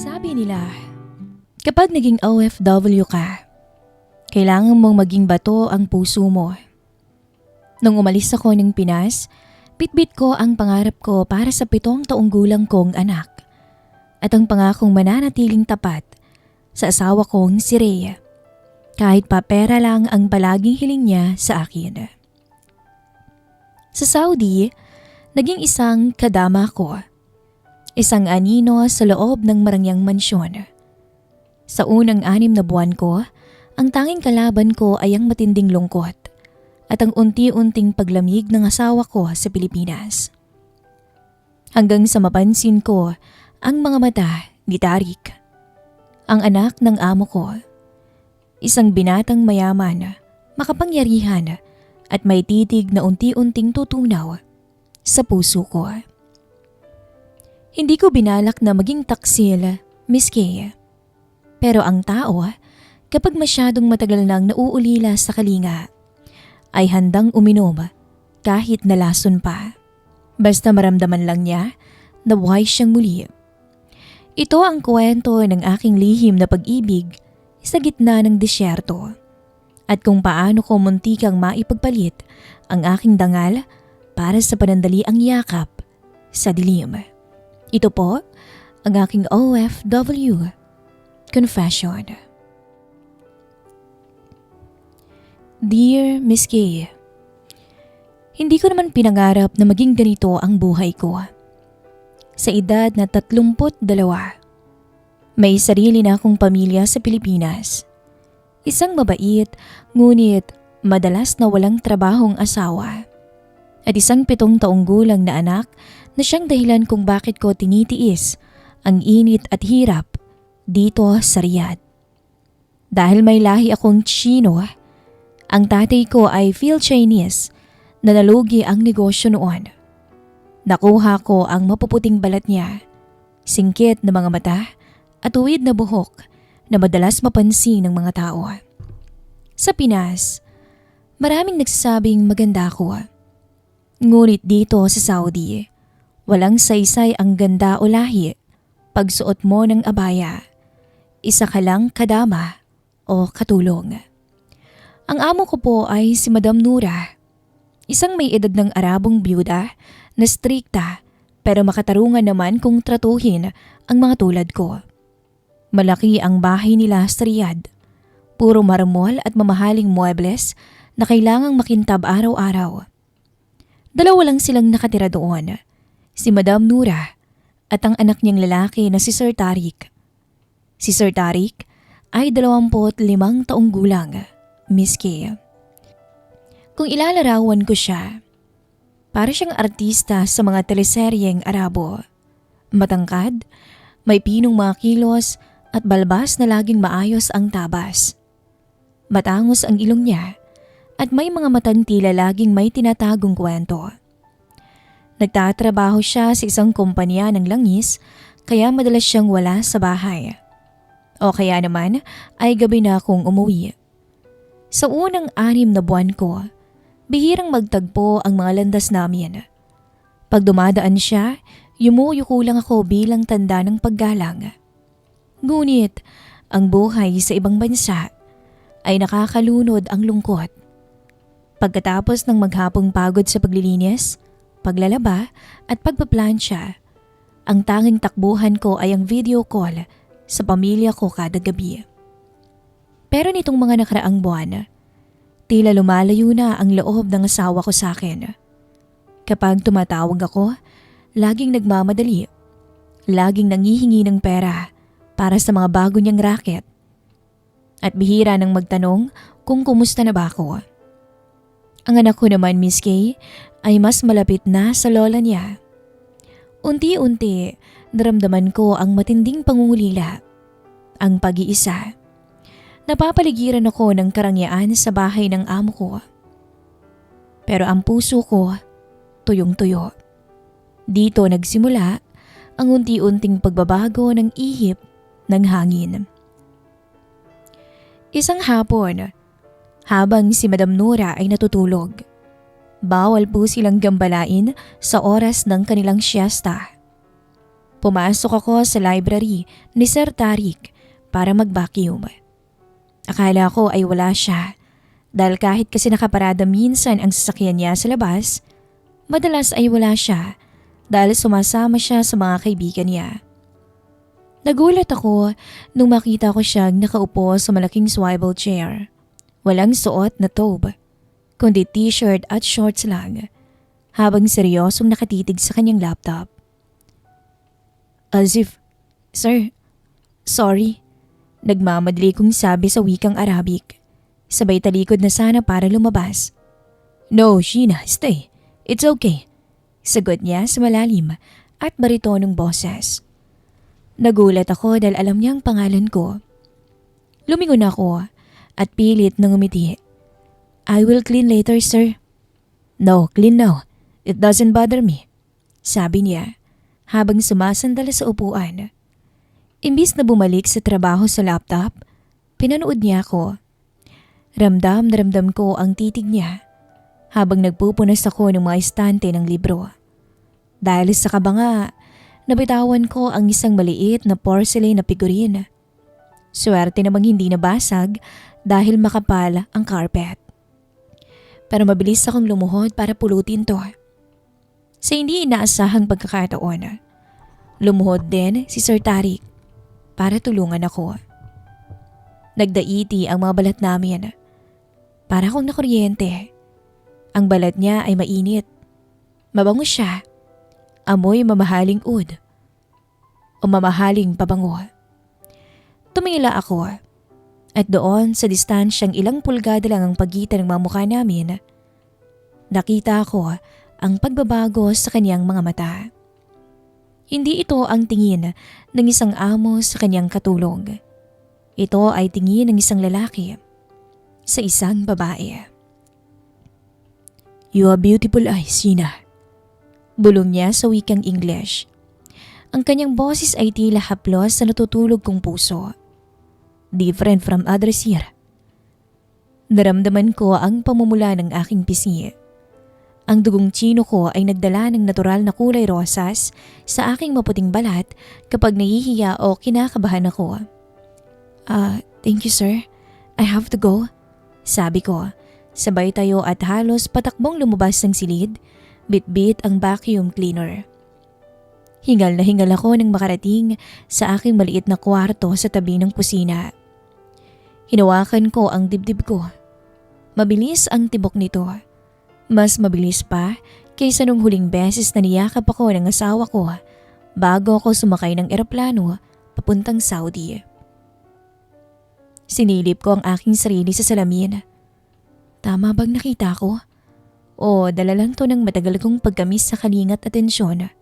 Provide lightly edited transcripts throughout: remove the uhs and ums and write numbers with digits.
Sabi nila, kapag naging OFW ka, kailangan mong maging bato ang puso mo. Nung umalis ako ng Pinas, bitbit ko ang pangarap ko para sa 7 taong gulang kong anak at ang pangakong mananatiling tapat sa asawa kong si Rhea, kahit pa pera lang ang palaging hiling niya sa akin. Sa Saudi, naging isang kadama ko. Isang anino sa loob ng marangyang mansyon. Sa unang 6 na buwan ko, ang tanging kalaban ko ay ang matinding lungkot at ang unti-unting paglamig ng asawa ko sa Pilipinas. Hanggang sa mapansin ko ang mga mata ni Tariq, ang anak ng amo ko. Isang binatang mayaman, makapangyarihan at may titig na unti-unting tutunaw sa puso ko. Hindi ko binalak na maging taksil, Miss Kay. Pero ang tao, kapag masyadong matagal nang nauulila sa kalinga, ay handang uminom kahit nalason pa. Basta maramdaman lang niya na buhay siyang muli. Ito ang kwento ng aking lihim na pag-ibig sa gitna ng disyerto at kung paano ko muntikang maipagpalit ang aking dangal para sa panandaliang yakap sa dilim. Ito po ang aking OFW Confession. Dear Miss Kay, hindi ko naman pinangarap na maging ganito ang buhay ko. Sa edad na 32, may sarili na akong pamilya sa Pilipinas. Isang mabait, ngunit madalas na walang trabahong asawa. At isang 7 taong gulang na anak na siyang dahilan kung bakit ko tinitiis ang init at hirap dito sa Riyadh. Dahil may lahi akong Chino, ang tatay ko ay Phil-Chinese na nalugi ang negosyo noon. Nakuha ko ang mapuputing balat niya, singkit na mga mata at uwid na buhok na madalas mapansin ng mga tao. Sa Pinas, maraming nagsasabing maganda ako. Ngunit dito sa Saudi, walang saysay ang ganda o lahi pagsuot mo ng abaya. Isa ka lang kadama o katulong. Ang amo ko po ay si Madam Nura, isang may edad ng Arabong byuda na strikta pero makatarungan naman kung tratuhin ang mga tulad ko. Malaki ang bahay nila sa Riyadh. Puro marmol at mamahaling muebles na kailangang makintab araw-araw. 2 lang silang nakatira doon, si Madam Nura at ang anak niyang lalaki na si Sir Tariq. Si Sir Tariq ay 25 taong gulang, Miss Kay. Kung ilalarawan ko siya, para siyang artista sa mga teleseryeng Arabo. Matangkad, may pinong mga kilos at balbas na laging maayos ang tabas. Matangos ang ilong niya at may mga matang tila laging may tinatagong kwento. Nagtatrabaho siya sa isang kumpanya ng langis kaya madalas siyang wala sa bahay. O kaya naman ay gabi na akong umuwi. Sa unang 6 na buwan ko, bihirang magtagpo ang mga landas namin. Pag dumadaan siya, yumuyuko lang ako bilang tanda ng paggalang. Ngunit ang buhay sa ibang bansa ay nakakalunod ang lungkot. Pagkatapos ng maghapong pagod sa paglilinis, paglalaba at pagpaplansya, ang tanging takbuhan ko ay ang video call sa pamilya ko kada gabi. Pero nitong mga nakaraang buwan, tila lumalayo na ang loob ng asawa ko sa akin. Kapag tumatawag ako, laging nagmamadali. Laging nangihingi ng pera para sa mga bago niyang racket. At bihira nang magtanong kung kumusta na ba ako. Ang anak ko naman, Miss Kay, ay mas malapit na sa lola niya. Unti-unti, naramdaman ko ang matinding pangungulila, ang pag-iisa. Napapaligiran ako ng karangyaan sa bahay ng amo ko. Pero ang puso ko, tuyong-tuyo. Dito nagsimula ang unti-unting pagbabago ng ihip ng hangin. Isang hapon, habang si Madam Nura ay natutulog, bawal po silang gambalain sa oras ng kanilang siesta. Pumasok ako sa library ni Sir Tariq para mag-vacuum. Akala ko ay wala siya dahil kahit kasi nakaparada minsan ang sasakyan niya sa labas, madalas ay wala siya dahil sumasama siya sa mga kaibigan niya. Nagulat ako nung makita ko siyang nakaupo sa malaking swivel chair. Walang suot na tobe, kundi t-shirt at shorts lang, habang seryosong nakatitig sa kanyang laptop. As if, "Sir, sorry," nagmamadali kong sabi sa wikang Arabic. Sabay talikod na sana para lumabas. "No, Sheena, stay. It's okay," sagot niya sa malalim at baritonong boses. Nagulat ako dahil alam niya ang pangalan ko. Lumingon ako at pilit na ngumiti. "I will clean later, sir." "No, clean now. It doesn't bother me," sabi niya habang sumasandal sa upuan. Imbis na bumalik sa trabaho sa laptop, pinanood niya ako. Ramdam na ramdam ko ang titig niya habang nagpupunas ako ng mga estante ng libro. Dahil sa kabanga, nabitawan ko ang isang maliit na porcelain na figurine. Swerte namang hindi nabasag dahil makapal ang carpet. Pero mabilis akong lumuhod para pulutin to. Sa hindi inaasahang pagkakataon, lumuhod din si Sir Tariq para tulungan ako. Nagdaiti ang mga balat namin. Para akong nakuryente. Ang balat niya ay mainit. Mabango siya. Amoy mamahaling oud. O mamahaling pabango. Tumingala ako. At doon sa distansyang ilang pulgada lang ang pagitan ng mga mukha namin, nakita ko ang pagbabago sa kanyang mga mata. Hindi ito ang tingin ng isang amo sa kanyang katulong. Ito ay tingin ng isang lalaki sa isang babae. "You have beautiful eyes, Sheena," bulong niya sa wikang English. Ang kanyang boses ay tila haplos sa natutulog kong puso. "Different from others here." Naramdaman ko ang pamumula ng aking pisngi. Ang dugong tsino ko ay nagdala ng natural na kulay rosas sa aking maputing balat kapag nahihiya o kinakabahan ako. Thank you, sir. I have to go," sabi ko. Sabay tayo at halos patakbong lumabas ng silid, bit-bit ang vacuum cleaner. Hingal na hingal ako nang makarating sa aking maliit na kwarto sa tabi ng kusina. Hinawakan ko ang dibdib ko. Mabilis ang tibok nito. Mas mabilis pa kaysa nung huling beses na niyakap ako ng asawa ko bago ako sumakay ng eroplano papuntang Saudi. Sinilip ko ang aking sarili sa salamin. Tama bang nakita ko? O dala lang to ng matagal kong pagkamis sa kalingat at tensyon?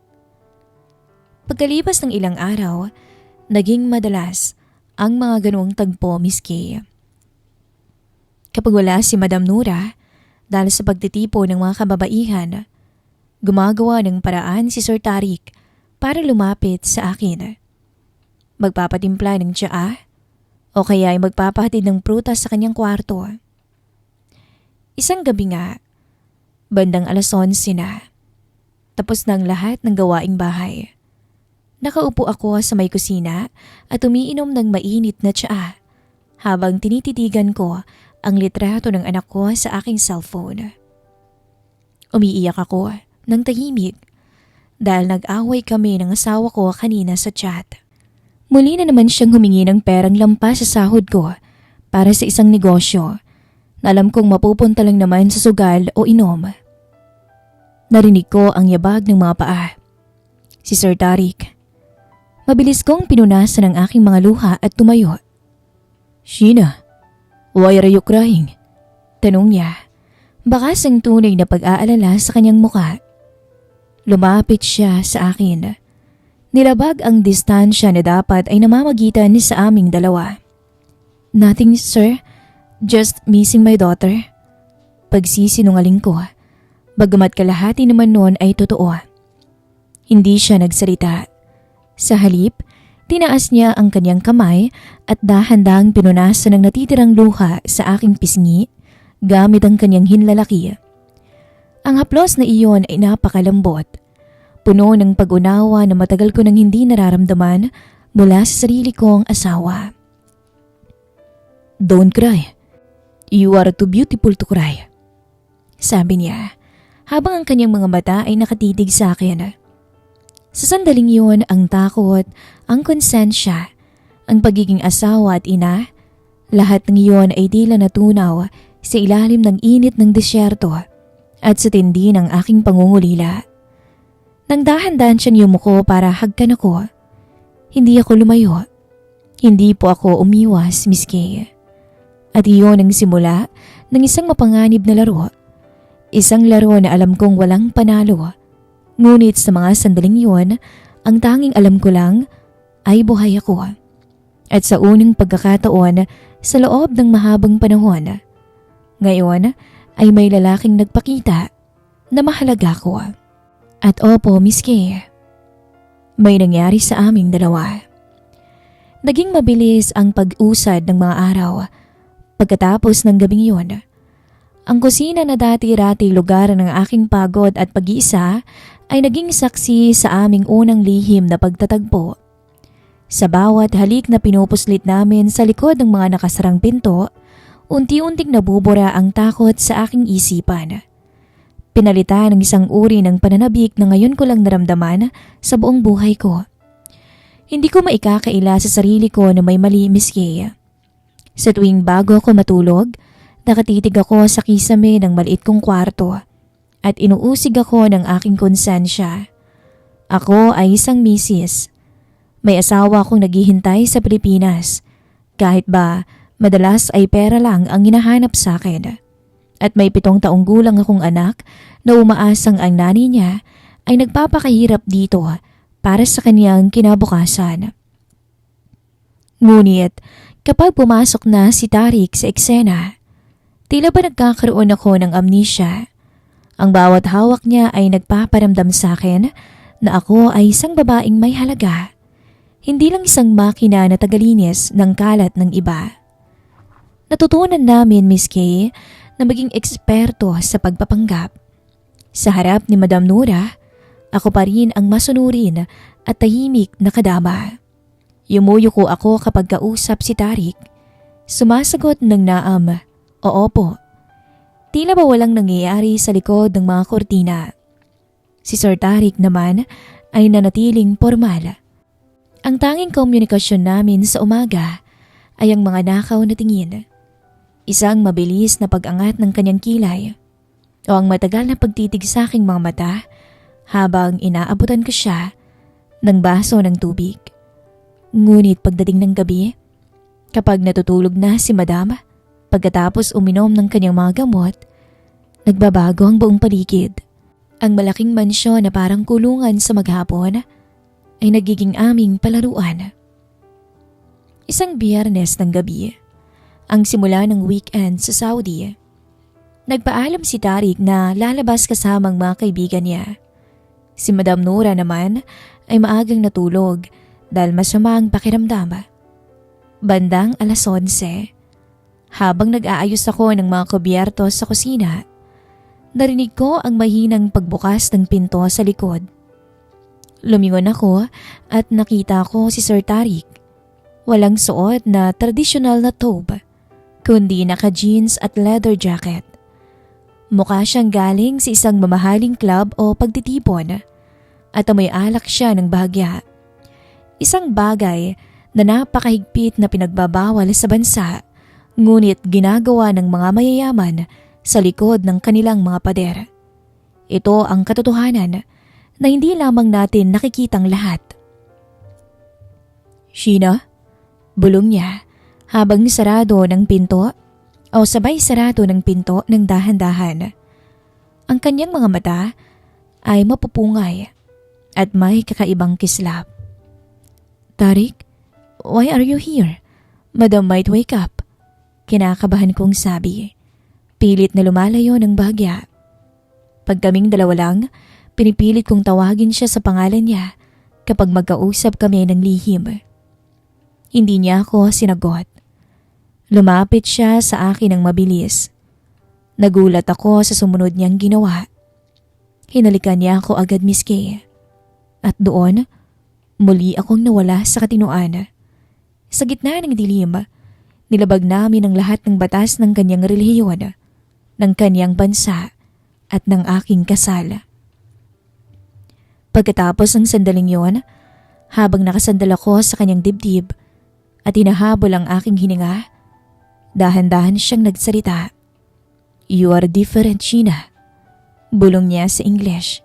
Pagkalipas ng ilang araw, naging madalas ang mga ganoong tagpo, Miss Kay. Kapag wala si Madam Nura, dahil sa pagtitipo ng mga kababaihan, gumagawa ng paraan si Sir Tariq para lumapit sa akin. Magpapatimpla ng tsaa o kaya ay magpapahatid ng prutas sa kanyang kwarto. Isang gabi nga, bandang 11:00 na. Tapos na ang lahat ng gawaing bahay. Nakaupo ako sa may kusina at umiinom ng mainit na tsaa habang tinititigan ko ang litrato ng anak ko sa aking cellphone. Umiiyak ako ng tahimik dahil nag-away kami ng asawa ko kanina sa chat. Muli na naman siyang humingi ng perang lampas sa sahod ko para sa isang negosyo na alam kong mapupunta lang naman sa sugal o inom. Narinig ko ang yabag ng mga paa. Si Sir Tariq. Mabilis kong pinunasan ang aking mga luha at tumayo. "Sheena, why are you crying?" Tanong niya. Bakas ang tunay na pag-aalala sa kanyang muka. Lumapit siya sa akin. Nilabag ang distansya na dapat ay namamagitan sa aming dalawa. "Nothing, sir. Just missing my daughter." Pagsisinungaling ko. Bagamat kalahati naman noon ay totoo. Hindi siya nagsalita. Sa halip, tinaas niya ang kanyang kamay at dahan-dahang pinunasan ng natitirang luha sa aking pisngi gamit ang kanyang hinlalaki. Ang haplos na iyon ay napakalambot. puno ng pag-unawa na matagal ko nang hindi nararamdaman mula sa sarili kong asawa. "Don't cry. You are too beautiful to cry," sabi niya habang ang kanyang mga mata ay nakatitig sa akin. Sa sandaling yun, ang takot, ang konsensya, ang pagiging asawa at ina, lahat ng iyon ay tila natunaw sa ilalim ng init ng disyerto at sa tindi ng aking pangungulila. Nang dahan-dahan siya yumuko para hagkan ako, hindi ako lumayo. Hindi po ako umiwas, Miss Kay. At iyon ang simula ng isang mapanganib na laro. Isang laro na alam kong walang panalo. Ngunit sa mga sandaling yun, ang tanging alam ko lang ay buhay ako. At sa unang pagkakataon sa loob ng mahabang panahon, ngayon ay may lalaking nagpakita na mahalaga ko. At opo, Miss Kay, may nangyari sa aming dalawa. Naging mabilis ang pag-usad ng mga araw pagkatapos ng gabing yun. Ang kusina na dati-rati lugar ng aking pagod at pag-iisa ay naging saksi sa aming unang lihim na pagtatagpo. Sa bawat halik na pinupuslit namin sa likod ng mga nakasarang pinto, unti-unting nabubura ang takot sa aking isipan. Pinalitan ng isang uri ng pananabik na ngayon ko lang naramdaman sa buong buhay ko. Hindi ko maikakaila sa sarili ko na may mali, Miss Kay. Sa tuwing bago ako matulog, nakatitig ako sa kisame ng maliit kong kwarto at inuusig ako ng aking konsensya. Ako ay isang misis. May asawa akong naghihintay sa Pilipinas. Kahit ba madalas ay pera lang ang hinahanap sa akin. At may 7 taong gulang akong anak na umaasang ang nanay niya ay nagpapakahirap dito para sa kanyang kinabukasan. Ngunit kapag pumasok na si Tarik sa eksena, tila ba nagkakaroon ako ng amnesia. Ang bawat hawak niya ay nagpaparamdam sa akin na ako ay isang babaeng may halaga. Hindi lang isang makina na tagalinis ng kalat ng iba. Natutunan namin, Miss Kay, na maging eksperto sa pagpapanggap. Sa harap ni Madam Nora, ako pa rin ang masunurin at tahimik na kadama. Yumuyuko ako kapag kausap si Tarik. Sumasagot ng naam, "Oo po." Tila ba walang nangyayari sa likod ng mga kortina. Si Sir Tarik naman ay nanatiling formal. Ang tanging komunikasyon namin sa umaga ay ang mga nakaw na tingin. Isang mabilis na pag-angat ng kanyang kilay o ang matagal na pagtitig sa aking mga mata habang inaabutan ko siya ng baso ng tubig. Ngunit pagdating ng gabi, kapag natutulog na si Madam, pagkatapos uminom ng kanyang mga gamot, nagbabago ang buong paligid. Ang malaking mansyon na parang kulungan sa maghapon ay nagiging aming palaruan. Isang Biyernes ng gabi, ang simula ng weekend sa Saudi, nagpaalam si Tarik na lalabas kasamang mga kaibigan niya. Si Madam Nora naman ay maagang natulog dahil masama ang pakiramdam. Bandang 11:00, habang nag-aayos ako ng mga kubyerto sa kusina, narinig ko ang mahinang pagbukas ng pinto sa likod. Lumingon ako at nakita ko si Sir Tarik. Walang suot na tradisyonal na thobe, kundi naka-jeans at leather jacket. Mukha siyang galing sa isang mamahaling club o pagtitipon at amoy alak siya ng bahagya. Isang bagay na napakahigpit na pinagbabawal sa bansa, ngunit ginagawa ng mga mayayaman sa likod ng kanilang mga pader. Ito ang katotohanan na hindi lamang natin nakikitang lahat. "Sheena?" bulong niya habang sarado ng pinto o sabay sarado ng pinto ng dahan-dahan. Ang kanyang mga mata ay mapupungay at may kakaibang kislap. "Tarik, why are you here? Madam might wake up." Kinakabahan kong sabi. Pilit na lumalayo ng bahagya. Pag kaming dalawa lang, pinipilit kong tawagin siya sa pangalan niya kapag magkausap kami ng lihim. Hindi niya ako sinagot. Lumapit siya sa akin ng mabilis. Nagulat ako sa sumunod niyang ginawa. Hinalikan niya ako agad, Miss Kay. At doon, muli akong nawala sa katinoan. Sa gitna ng dilim, nilabag namin ang lahat ng batas ng kanyang relihiyon, ng kanyang bansa at ng aking kasal. Pagkatapos ng sandaling yon, habang nakasandal ako sa kanyang dibdib at hinahabol ang aking hininga, dahan-dahan siyang nagsalita. "You are different, Sheena." Bulong niya sa English.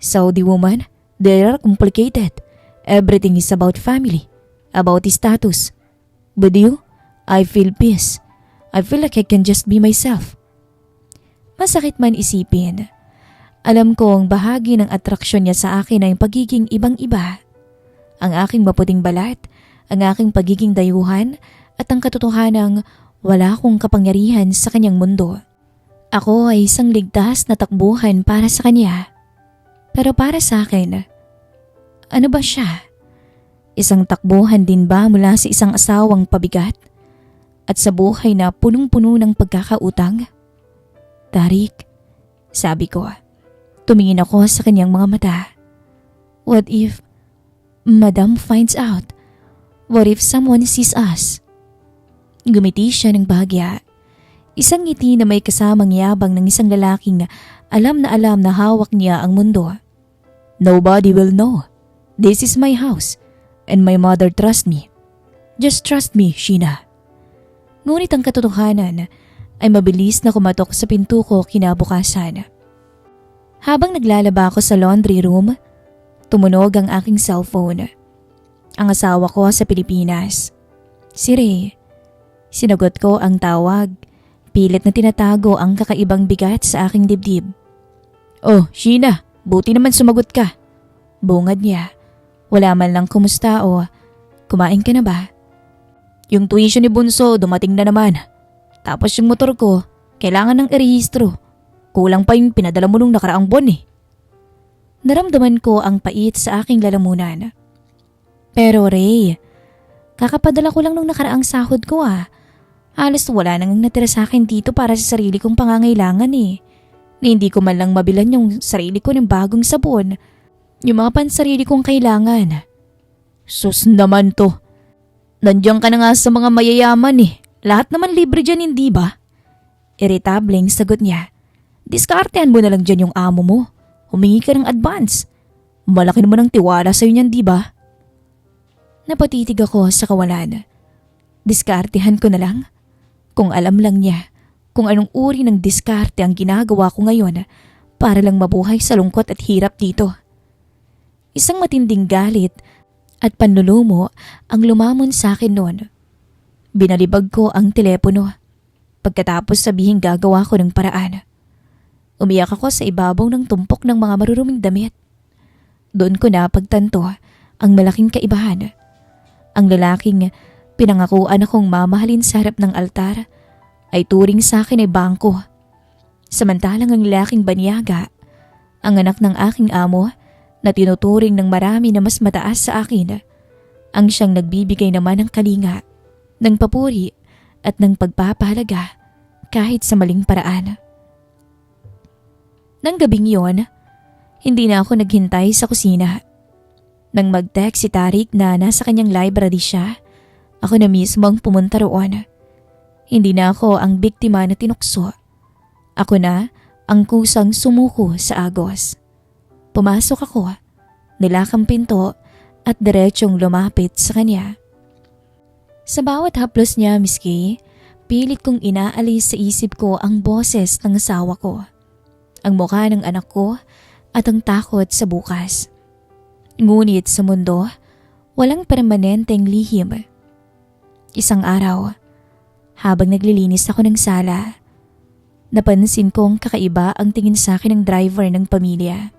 "Saudi woman, they are complicated. Everything is about family, about status. But you, I feel peace. I feel like I can just be myself." Masakit man isipin, alam kong bahagi ng atraksyon niya sa akin ay pagiging ibang-iba. Ang aking maputing balat, ang aking pagiging dayuhan at ang katotohanang wala akong kapangyarihan sa kanyang mundo. Ako ay isang ligtas na takbuhan para sa kanya. Pero para sa akin, ano ba siya? Isang takbuhan din ba mula sa isang asawang pabigat? At sa buhay na punong-puno ng pagkakautang? "Tarik," sabi ko. Tumingin ako sa kanyang mga mata. "What if Madam finds out? What if someone sees us?" Gumiti siya ng bahagya. Isang ngiti na may kasamang yabang ng isang lalaking alam na hawak niya ang mundo. "Nobody will know. This is my house and my mother trusts me. Just trust me, Sheena." Ngunit ang katotohanan ay mabilis na kumatok sa pinto ko kinabukasan. Habang naglalaba ako sa laundry room, tumunog ang aking cellphone. Ang asawa ko sa Pilipinas. Si Ray. Sinagot ko ang tawag. Pilit na tinatago ang kakaibang bigat sa aking dibdib. "Oh, Sheena, buti naman sumagot ka." Bungad niya. Wala man lang kumusta o kumain ka na ba? "Yung tuition ni Bunso dumating na naman. Tapos yung motor ko, kailangan ng irehistro. Kulang pa yung pinadala mo nung nakaraang buwan eh." Naramdaman ko ang pait sa aking lalamunan. "Pero Ray, kakapadala ko lang nung nakaraang sahod ko ah. Halos wala nang natira sa akin dito para sa sarili kong pangangailangan eh. Na hindi ko man lang mabilan yung sarili ko ng bagong sabon. Yung mga pansarili kong kailangan." "Sus naman to. Nandiyan ka na nga sa mga mayayaman eh. Lahat naman libre dyan, hindi ba?" Irritableng sagot niya. "Diskartehan mo na lang dyan yung amo mo. Humingi ka ng advance. Malaki naman ang tiwala sa'yo niyan, di ba?" Napatitig ako sa kawalan. Diskartehan ko na lang? Kung alam lang niya kung anong uri ng diskarte ang ginagawa ko ngayon para lang mabuhay sa lungkot at hirap dito. Isang matinding galit at panlulumo ang lumamon sa akin noon. Binalibag ko ang telepono. Pagkatapos sabihin gagawa ko ng paraan. Umiyak ako sa ibabaw ng tumpok ng mga maruruming damit. Doon ko na pagtanto ang malaking kaibahan. Ang lalaking pinangakuan akong mamahalin sa harap ng altar ay turing sa akin ay bangko. Samantalang ang lalaking banyaga, ang anak ng aking amo na tinuturing ng marami na mas mataas sa akin, ang siyang nagbibigay naman ng kalinga, ng papuri at ng pagpapahalaga kahit sa maling paraan. Nang gabing yon, hindi na ako naghintay sa kusina. Nang mag-text si Tarik na nasa kanyang library siya, ako na mismo ang pumunta roon. Hindi na ako ang biktima na tinukso. Ako na ang kusang sumuko sa agos. Pumasok ako, nilakang pinto at diretsyong lumapit sa kanya. Sa bawat haplos niya, Miss Kay, pilit kong inaalis sa isip ko ang boses ng asawa ko, ang mukha ng anak ko at ang takot sa bukas. Ngunit sa mundo, walang permanenteng lihim. Isang araw, habang naglilinis ako ng sala, napansin kong kakaiba ang tingin sa akin ng driver ng pamilya.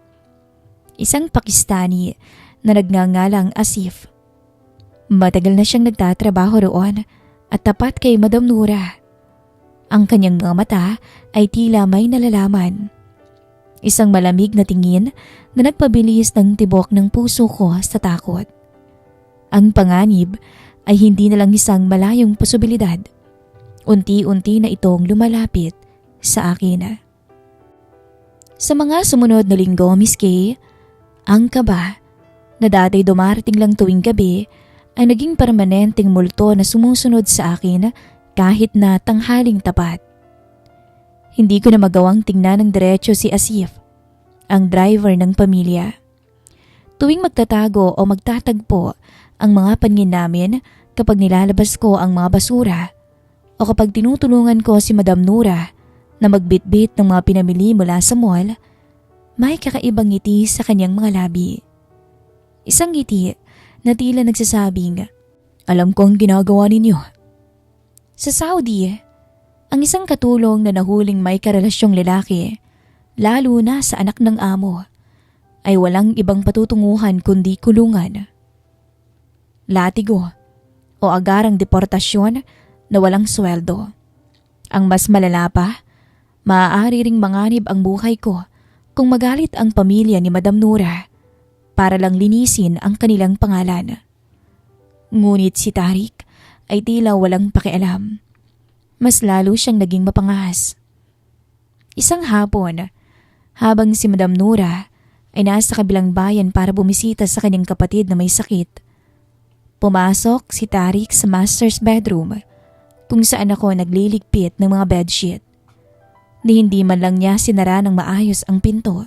Isang Pakistani na nagngangalang Asif. Matagal na siyang nagtatrabaho roon at tapat kay Madam Nura. Ang kanyang mga mata ay tila may nalalaman. Isang malamig na tingin na nagpabilis ng tibok ng puso ko sa takot. Ang panganib ay hindi na lang isang malayong posibilidad. Unti-unti na itong lumalapit sa akin. Sa mga sumunod na linggo, Miss Kay, ang kaba na dati dumarating lang tuwing gabi ay naging permanenteng multo na sumusunod sa akin kahit na tanghaling tapat. Hindi ko na magawang tingnan ng diretso si Asif, ang driver ng pamilya. Tuwing magtatago o magtatagpo ang mga paningin namin kapag nilalabas ko ang mga basura o kapag tinutulungan ko si Madam Nura na magbitbit ng mga pinamili mula sa mall, may kakaibang ngiti sa kanyang mga labi. Isang ngiti na tila nagsasabing, "Alam ko ang ginagawa ninyo." Sa Saudi, ang isang katulong na nahuling may karelasyong lalaki, lalo na sa anak ng amo, ay walang ibang patutunguhan kundi kulungan, latigo o agarang deportasyon na walang sweldo. Ang mas malala pa, maaari ring manganib ang buhay ko kung magalit ang pamilya ni Madam Nura para lang linisin ang kanilang pangalan. Ngunit si Tariq ay tila walang pakialam. Mas lalo siyang naging mapangahas. Isang hapon, habang si Madam Nura ay nasa kabilang bayan para bumisita sa kanyang kapatid na may sakit, pumasok si Tariq sa master's bedroom kung saan ako nagliligpit ng mga bedsheet. Ni hindi man lang niya sinara ng maayos ang pinto.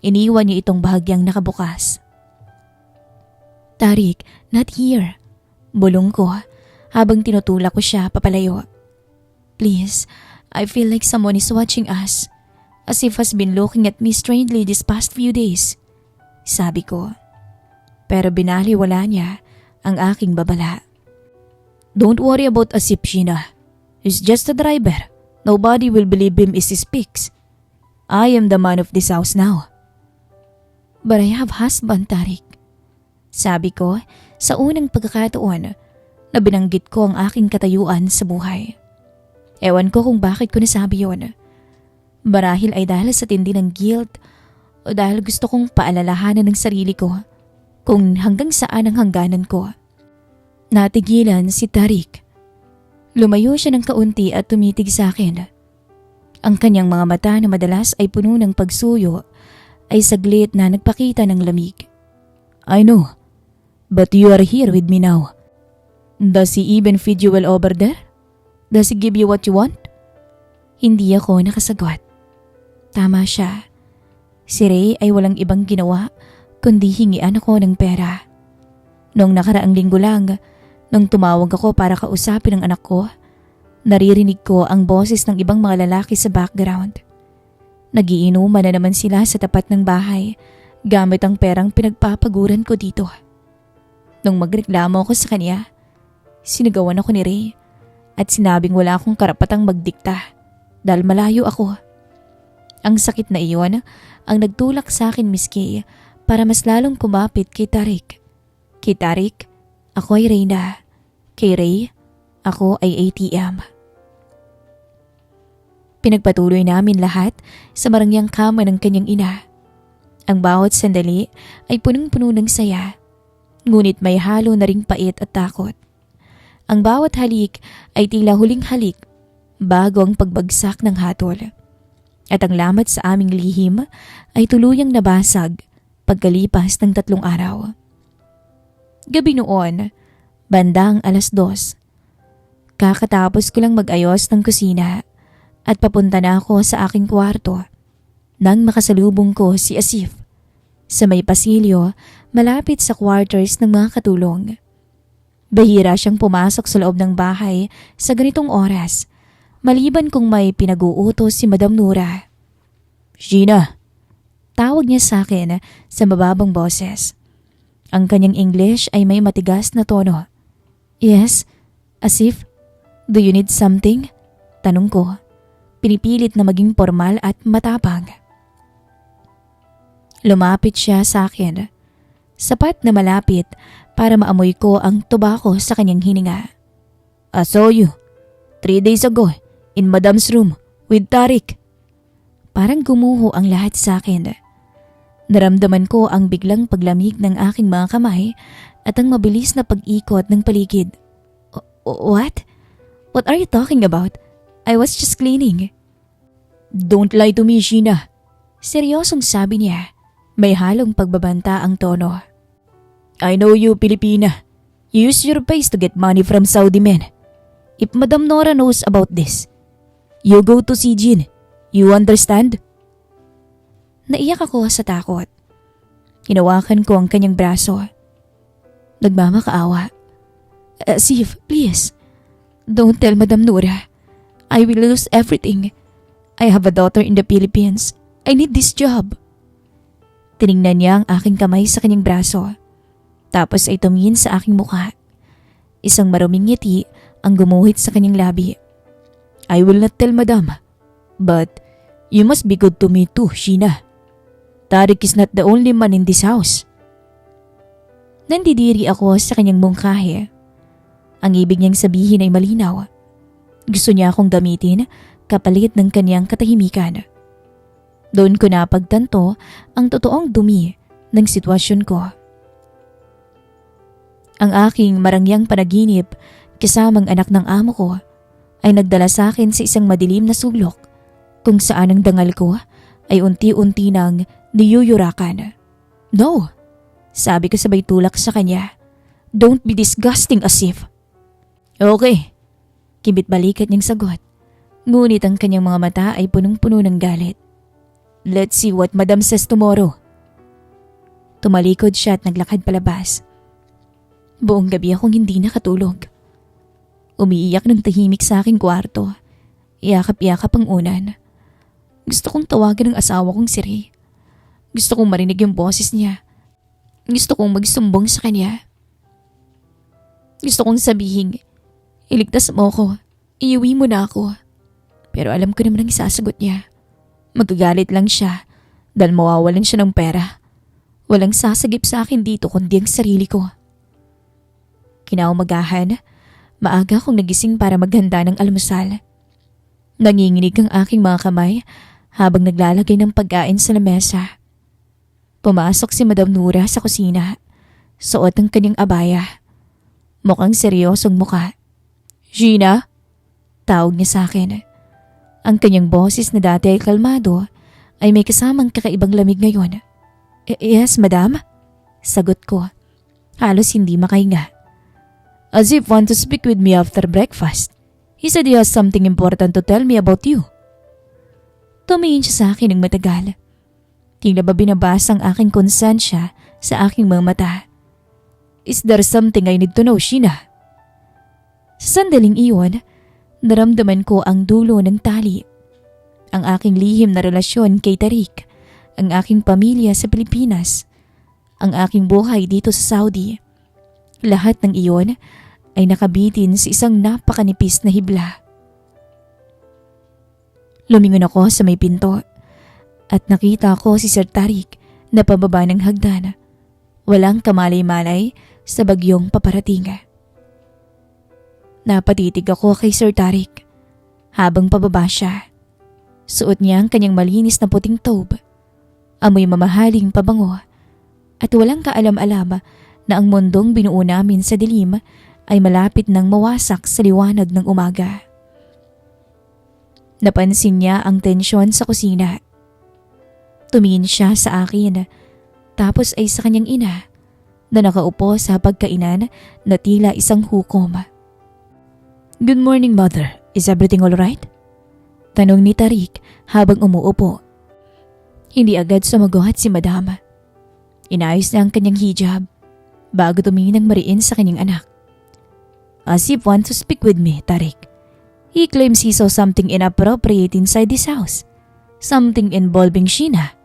Iniwan niya itong bahagyang nakabukas. "Tariq, not here," bulong ko habang tinutulak ko siya papalayo. "Please, I feel like someone is watching us, as if has been looking at me strangely this past few days," sabi ko. Pero binaliwala niya ang aking babala. "Don't worry about Asip, Sheena. He's just a driver. Nobody will believe him if he speaks. I am the man of this house now." "But I have husband, Tariq," sabi ko sa unang pagkakataon na binanggit ko ang aking katayuan sa buhay. Ewan ko kung bakit ko nasabi yun. Marahil ay dahil sa tindi ng guilt o dahil gusto kong paalalahanan ng sarili ko kung hanggang saan ang hangganan ko. Natigilan si Tariq. Lumayo siya ng kaunti at tumitig sa akin. Ang kanyang mga mata na madalas ay puno ng pagsuyo ay saglit na nagpakita ng lamig. "I know, but you are here with me now. Does he even feed you well over there? Does he give you what you want?" Hindi ako nakasagot. Tama siya. Si Ray ay walang ibang ginawa kundi hingian ako ng pera. Noong nakaraang linggo lang, nung tumawag ako para kausapin ang anak ko, naririnig ko ang boses ng ibang mga lalaki sa background. Nagiinuman na naman sila sa tapat ng bahay gamit ang perang pinagpapaguran ko dito. Nung magreklamo ako sa kanya, sinigawan ako ni Ray at sinabing wala akong karapatang magdikta dahil malayo ako. Ang sakit na iyon ang nagtulak sa akin, Miss Kay, para mas lalong kumapit kay Tariq. Kay Tariq, ako ay Reyna. Kay Ray, ako ay ATM. Pinagpatuloy namin lahat sa marangyang kama ng kanyang ina. Ang bawat sandali ay punong-puno ng saya, ngunit may halo na ring pait at takot. Ang bawat halik ay tila huling halik bago ang pagbagsak ng hatol. At ang lamat sa aming lihim ay tuluyang nabasag pagkalipas ng 3 araw. Gabi noon, bandang 2:00. Kakatapos ko lang mag-ayos ng kusina at papunta na ako sa aking kwarto nang makasalubong ko si Asif sa may pasilyo malapit sa quarters ng mga katulong. Bahira siyang pumasok sa loob ng bahay sa ganitong oras, maliban kung may pinag-uutos si Madam Nura. "Sheena," tawag niya sa akin sa mababang boses. Ang kanyang English ay may matigas na tono. "Yes, Asif, do you need something?" tanong ko, pinipilit na maging formal at matapang. Lumapit siya sa akin, sapat na malapit para maamoy ko ang tobacco sa kanyang hininga. "I saw you 3 days ago in Madam's room with Tariq." Parang gumuho ang lahat sa akin. Naramdaman ko ang biglang paglamig ng aking mga kamay at ang mabilis na pag-ikot ng paligid. What? What are you talking about? I was just cleaning." "Don't lie to me, Sheena." Seryosong sabi niya. May halong pagbabanta ang tono. I know you, Pilipina. You use your face to get money from Saudi men. If Madam Nora knows about this, you go to see Jean. You understand? Naiyak ako sa takot. Hinawakan ko ang kanyang braso. Nagmamakaawa. Sif, please. Don't tell Madam Nora. I will lose everything. I have a daughter in the Philippines. I need this job. Tiningnan niya ang aking kamay sa kanyang braso. Tapos ay tumingin sa aking mukha. Isang maruming ngiti ang gumuhit sa kanyang labi. I will not tell Madam. But you must be good to me too, Sheena. Tariq is not the only man in this house. Nandidiri ako sa kanyang mungkahi. Ang ibig niyang sabihin ay malinaw. Gusto niya akong gamitin kapalit ng kanyang katahimikan. Doon ko napagtanto ang totoong dumi ng sitwasyon ko. Ang aking marangyang panaginip kasamang anak ng amo ko ay nagdala sa akin sa isang madilim na sulok kung saan ang dangal ko ay unti-unti nang niyuyurakan. No, sabi ko sabay tulak sa kanya. Don't be disgusting, Asif. Okay, kibit balikat niyang sagot. Ngunit ang kanyang mga mata ay punong-puno ng galit. Let's see what Madam says tomorrow. Tumalikod siya at naglakad palabas. Buong gabi akong hindi nakatulog. Umiiyak ng tahimik sa aking kwarto. Iyakap-yakap ang unan. Gusto kong tawagan ang asawa kong si Ray. Gusto kong marinig yung boses niya. Gusto kong magsumbong sa kanya. Gusto kong sabihin, iligtas mo ko, iuwi mo na ako. Pero alam ko naman ang isasagot niya. Magagalit lang siya dahil mawawalan siya ng pera. Walang sasagip sa akin dito kundi ang sarili ko. Kinaumagahan, maaga akong nagising para maghanda ng almusal. Nanginginig ang aking mga kamay habang naglalagay ng pagkain sa lamesa. Pumasok si Madam Nora sa kusina. Suot ang kanyang abaya. Mukhang seryosong muka. Sheena? Tawag niya sa akin. Ang kanyang boses na dati ay kalmado ay may kasamang kakaibang lamig ngayon. Yes, madam? Sagot ko. Halos hindi makahinga. Asif want to speak with me after breakfast. He said he has something important to tell me about you. Tumingin siya sa akin ng matagal. Tila ba binabasa ang aking konsensya sa aking mga mata. Is there something I need to know, Sheena? Sa sandaling iyon, naramdaman ko ang dulo ng tali. Ang aking lihim na relasyon kay Tariq, ang aking pamilya sa Pilipinas, ang aking buhay dito sa Saudi. Lahat ng iyon ay nakabitin sa isang napakanipis na hibla. Lumingon ako sa may pinto at nakita ko si Sir Tariq na pababa ng hagdan. Walang kamalay-malay sa bagyong paparating. Napatitig ako kay Sir Tariq habang pababa siya. Suot niya ang kanyang malinis na puting tobe, amoy mamahaling pabango at walang kaalam-alam na ang mundong binuo namin sa dilim ay malapit nang mawasak sa liwanag ng umaga. Napansin niya ang tensyon sa kusina. Tumingin siya sa akin, tapos ay sa kanyang ina na nakaupo sa pagkainan na tila isang hukom. Good morning, Mother. Is everything all right? Tanong ni Tariq habang umuupo. Hindi agad sumagot si Madam. Inayos na ang kanyang hijab bago tumingin ng mariin sa kanyang anak. Asif wants to speak with me, Tariq. He claims he saw something inappropriate inside this house. Something involving Sheena.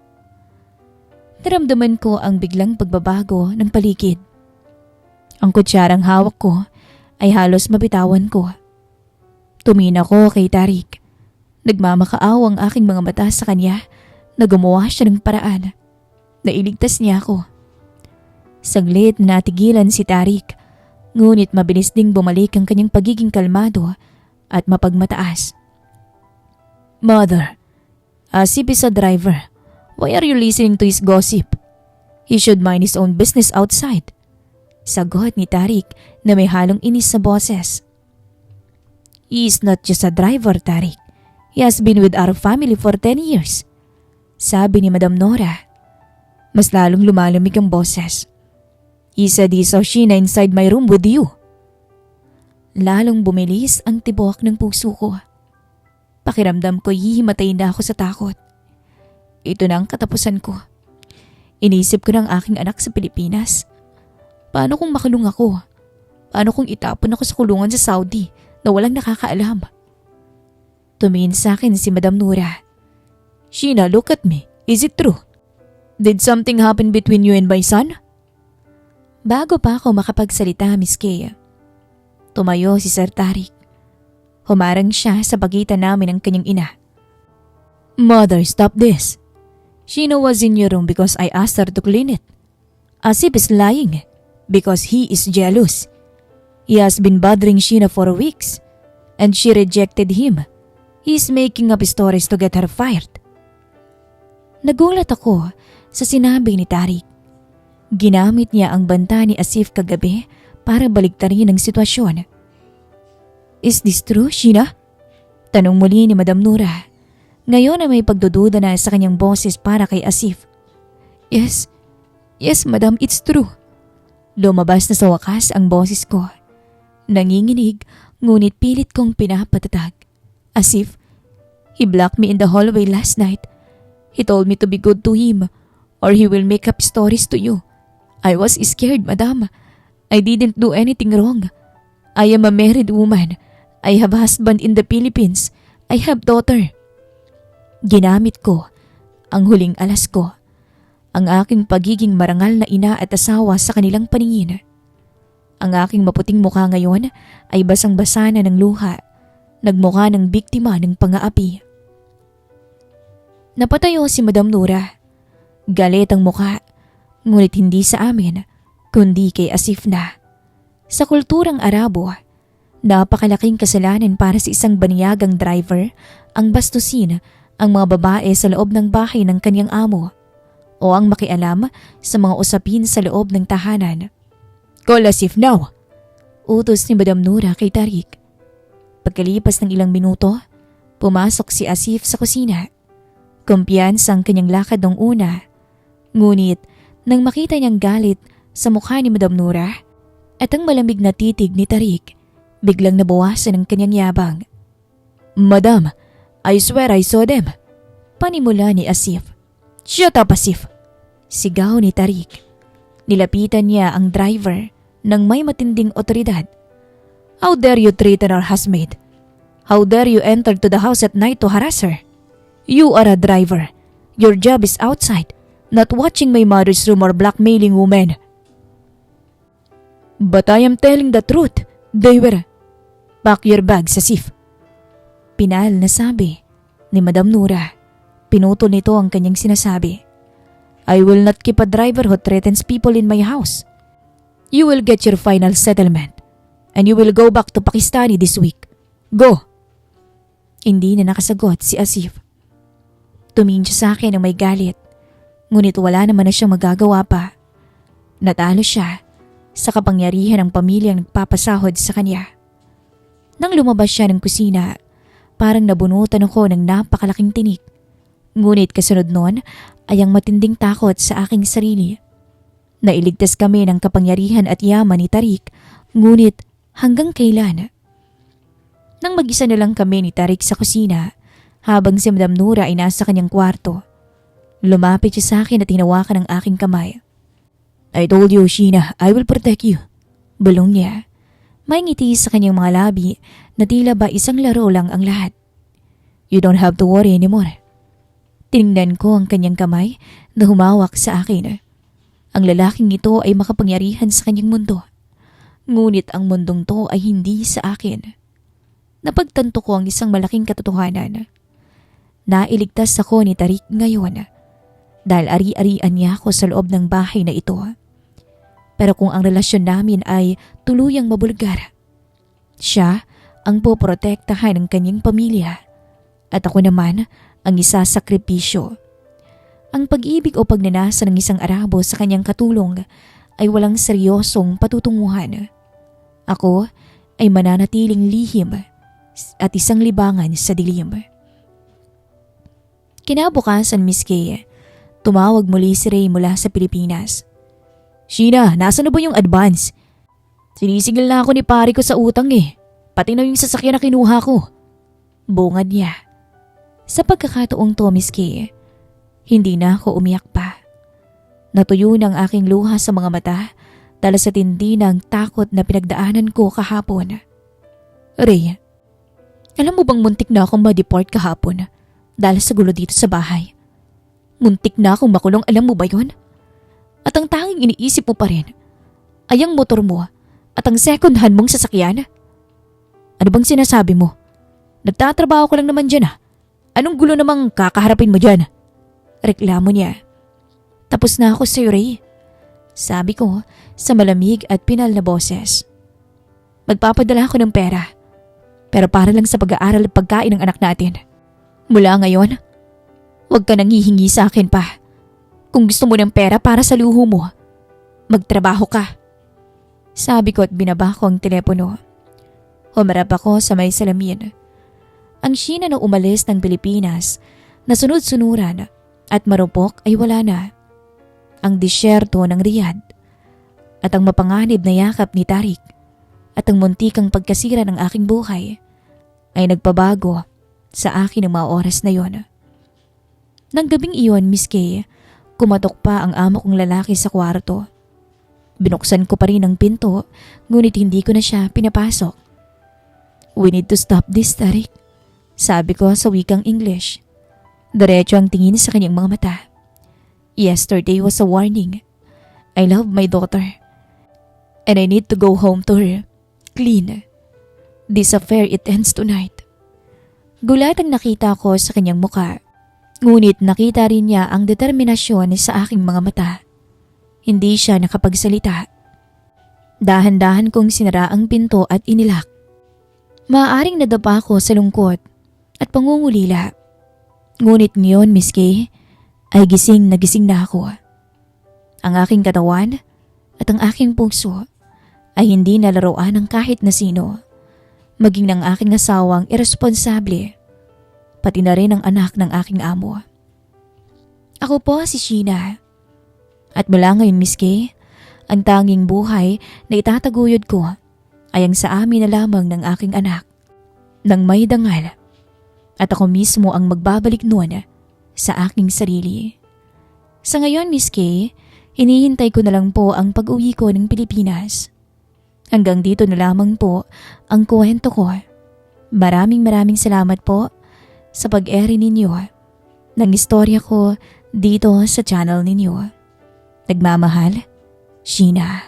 Naramdaman ko ang biglang pagbabago ng paligid. Ang kutsarang hawak ko ay halos mabitawan ko. Tumingin ako kay Tariq. Nagmamakaaw ang aking mga mata sa kanya na gumawa siya ng paraan. Nailigtas niya ako. Saglit na natigilan si Tariq, ngunit mabilis ding bumalik ang kanyang pagiging kalmado at mapagmataas. Mother, Asif is a driver. Why are you listening to his gossip? He should mind his own business outside. Sagot ni Tariq na may halong inis sa boses. He is not just a driver, Tariq. He has been with our family for 10 years. Sabi ni Madam Nora. Mas lalong lumalamig ang boses. He said he saw Sheena inside my room with you. Lalong bumilis ang tibok ng puso ko. Pakiramdam ko hihimatay na ako sa takot. Ito na ang katapusan ko. Inisip ko ng aking anak sa Pilipinas. Paano kung makulong ako? Paano kung itapon ako sa kulungan sa Saudi na walang nakakaalam? Tumingin sa akin si Madam Nora. Sheena, look at me. Is it true? Did something happen between you and my son? Bago pa ako makapagsalita, Miss Kay, tumayo si Sir Tariq. Humarang siya sa pagitan namin ng kanyang ina. Mother, stop this. Sheena was in your room because I asked her to clean it. Asif is lying because he is jealous. He has been bothering Sheena for weeks and she rejected him. He's making up stories to get her fired. Nagulat ako sa sinabi ni Tariq. Ginamit niya ang banta ni Asif kagabi para baliktarin ang sitwasyon. Is this true, Sheena? Tanong muli ni Madam Nora. Ngayon ay may pagdududa na sa kanyang boses para kay Asif. Yes, madam, it's true. Lumabas na sa wakas ang boses ko. Nanginginig, ngunit pilit kong pinapatatag. Asif, he blocked me in the hallway last night. He told me to be good to him or he will make up stories to you. I was scared, madam. I didn't do anything wrong. I am a married woman. I have husband in the Philippines. I have daughter. Ginamit ko ang huling alas ko. Ang aking pagiging marangal na ina at asawa sa kanilang paningin. Ang aking maputing mukha ngayon ay basang-basa na ng luha. Nagmukha ng biktima ng pang-aapi. Napatayo si Madam Nora. Galit ang mukha, ngunit hindi sa amin, kundi kay Asif na. Sa kulturang Arabo, napakalaking kasalanan para sa isang baniyagang driver ang bastusin ang mga babae sa loob ng bahay ng kanyang amo o ang makialam sa mga usapin sa loob ng tahanan. Call Asif now! Utos ni Madam Nora kay Tariq. Pagkalipas ng ilang minuto, pumasok si Asif sa kusina. Kumpiyansa ang kanyang lakad nung una. Ngunit nang makita niyang galit sa mukha ni Madam Nora at ang malamig na titig ni Tariq, biglang nabawasan ang kanyang yabang. Madam, I swear I saw them. Panimula ni Asif. Shut up, Asif! Sigaw ni Tariq. Nilapitan niya ang driver ng may matinding otoridad. How dare you threaten our housemaid? How dare you enter to the house at night to harass her? You are a driver. Your job is outside, not watching my mother's room or blackmailing women. But I am telling the truth. They were. Pack your bags, Asif. Pinal na sabi ni Madam Nora. Pinutol nito ang kanyang sinasabi. I will not keep a driver who threatens people in my house. You will get your final settlement and you will go back to Pakistani this week. Go! Hindi na nakasagot si Asif. Tumingin siya sa akin ng may galit, ngunit wala naman na siyang magagawa pa. Natalo siya sa kapangyarihan ng pamilyang nagpapasahod sa kanya. Nang lumabas siya ng kusina, parang nabunutan ako ng napakalaking tinik. Ngunit kasunod nun ay ang matinding takot sa aking sarili. Nailigtas kami ng kapangyarihan at yaman ni Tariq, ngunit hanggang kailan? Nang mag-isa na lang kami ni Tariq sa kusina, habang si Madam Nora ay nasa kanyang kwarto, lumapit siya sa akin at hinawakan ang aking kamay. I told you, Sheena, I will protect you. Bulong niya. May ngiti sa kanyang mga labi na tila ba isang laro lang ang lahat. You don't have to worry anymore. Tiningnan ko ang kanyang kamay na humawak sa akin. Ang lalaking ito ay makapangyarihan sa kanyang mundo. Ngunit ang mundong to ay hindi sa akin. Napagtanto ko ang isang malaking katotohanan. Nailigtas ako ni Tariq ngayon dahil ari-arian niya ako sa loob ng bahay na ito. Pero kung ang relasyon namin ay tuluyang mabulgar, siya ang poprotektahan ng kanyang pamilya at ako naman ang isasakripisyo. Ang pag-ibig o pagnanasa ng isang Arabo sa kanyang katulong ay walang seryosong patutunguhan. Ako ay mananatiling lihim at isang libangan sa dilim. Kinabukasan, Miss Kay, tumawag muli si Ray mula sa Pilipinas. Sheena, nasa na ba yung advance? Sinisigil na ako ni pare ko sa utang eh. Pati na yung sasakyan na kinuha ko. Bungad niya. Sa pagkakataong to, Miss Kay, hindi na ako umiyak pa. Natuyo ng aking luha sa mga mata dahil sa tindi ng takot na pinagdaanan ko kahapon. Ray, alam mo bang muntik na akong ma-deport kahapon dahil sa gulo dito sa bahay? Muntik na akong makulong, alam mo ba yon? At ang tanging iniisip mo pa rin ay ang motor mo at ang second hand mong sasakyan? Ano bang sinasabi mo? Nagtatrabaho ko lang naman dyan ah. Anong gulo namang kakaharapin mo dyan? Reklamo niya. Tapos na ako sa'yo, Ray. Sabi ko sa malamig at pinal na boses. Magpapadala ako ng pera. Pero para lang sa pag-aaral at pagkain ng anak natin. Mula ngayon, huwag ka nang hihingi sa akin pa. Kung gusto mo ng pera para sa luho mo, magtrabaho ka. Sabi ko at binaba ko ang telepono. Humarap ako sa may salamin. Ang Sheena na umalis ng Pilipinas na sunod-sunuran at marupok ay wala na. Ang disyerto ng Riyadh at ang mapanganib na yakap ni Tariq at ang muntikang pagkasira ng aking buhay ay nagpabago sa akin ng mga oras na yon. Nang gabing iyon, Miss Kay, kumatok pa ang amo kong lalaki sa kwarto. Binuksan ko pa rin ang pinto, ngunit hindi ko na siya pinapasok. "We need to stop this, Tariq," sabi ko sa wikang English. Diretso ang tingin sa kanyang mga mata. "Yesterday was a warning. I love my daughter. And I need to go home to her. Clean. This affair, it ends tonight." Gulat ang nakita ko sa kanyang muka. Ngunit nakita rin niya ang determinasyon sa aking mga mata. Hindi siya nakapagsalita. Dahan-dahan kong sinara ang pinto at inilak. Maaaring nadapa ko sa lungkot at pangungulila. Ngunit ngayon, Miss Kay, ay gising na ako. Ang aking katawan at ang aking puso ay hindi nalaroan ng kahit na sino. Maging ng aking asawang irresponsable, pati na rin ang anak ng aking amo. Ako po si Sheena. At mula ngayon, Miss Kay, ang tanging buhay na itataguyod ko ay ang sa amin na lamang ng aking anak, nang may dangal. At ako mismo ang magbabalik noon sa aking sarili. Sa ngayon, Miss Kay, hinihintay ko na lang po ang pag-uwi ko ng Pilipinas. Hanggang dito na lamang po ang kwento ko. Maraming salamat po sa pag-ere ninyo ng istorya ko dito sa channel ninyo. Nagmamahal, Sheena.